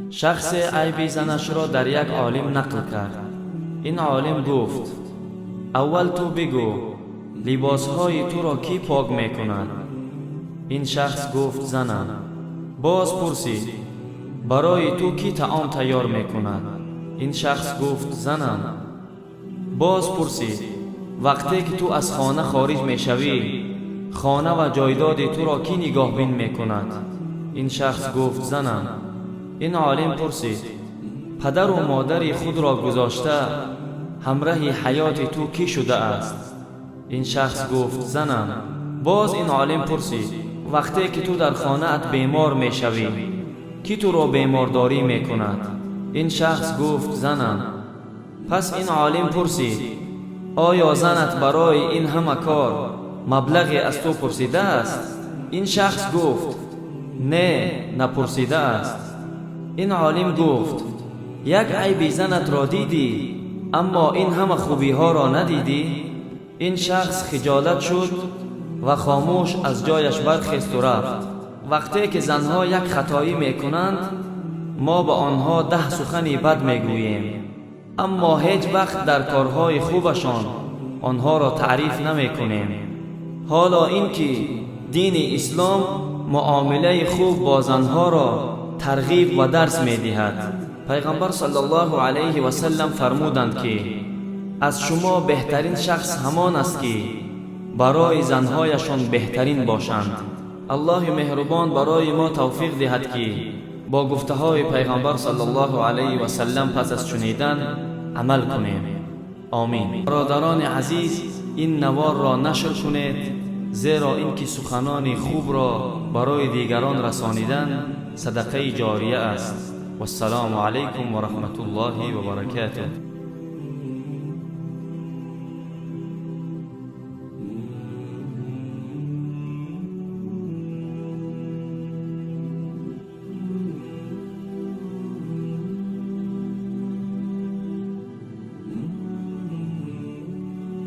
شخص عیب زنش را در یک عالم نقل کرد. این عالم گفت: اول تو بگو لباسهای تو را کی پاک میکند؟ این شخص گفت: زنم. باز پرسید: برای تو کی طعام تیار میکند؟ این شخص گفت: زنم. باز پرسید: وقتی که تو از خانه خارج میشوی خانه و جایداد تو را کی نگاهبین میکند؟ این شخص گفت: زنم. این عالم پرسید: پدر و مادر خود را گذاشته همراه حیات تو کی شده است؟ این شخص گفت: زنم. باز این عالم پرسید: وقتی که تو در خانه ات بیمار میشوی کی تو را بیمارداری میکند؟ این شخص گفت: زنم. پس این عالم پرسید: آیا زنت برای این همه کار مبلغی از تو پرسیده است؟ این شخص گفت: نه، نپرسیده است. این عالم گفت: یک عیب زنت را دیدی اما این همه خوبی ها را ندیدی؟ این شخص خجالت شد و خاموش از جایش برخاست و رفت. وقتی که زنها یک خطایی میکنند ما به آنها 10 سخن بد میگوییم، اما هیچ وقت در کارهای خوبشان آنها را تعریف نمیکنیم. حالا اینکه دین اسلام معامله خوب با زنها را ترغیب و درس میدهد. پیغمبر صلی الله علیه و سلم فرمودند که از شما بهترین شخص همان است که برای زنهایشان بهترین باشند. الله مهربان برای ما توفیق دهد که با گفته های پیغمبر صلی الله علیه و سلم پس از شنیدن عمل کنیم. آمین. برادران عزیز، این نوار را نشر کنید، زیرا اینکه سخنان خوب را برای دیگران رسانیدن صدقه جاریه است. والسلام علیکم و رحمت الله و برکاته.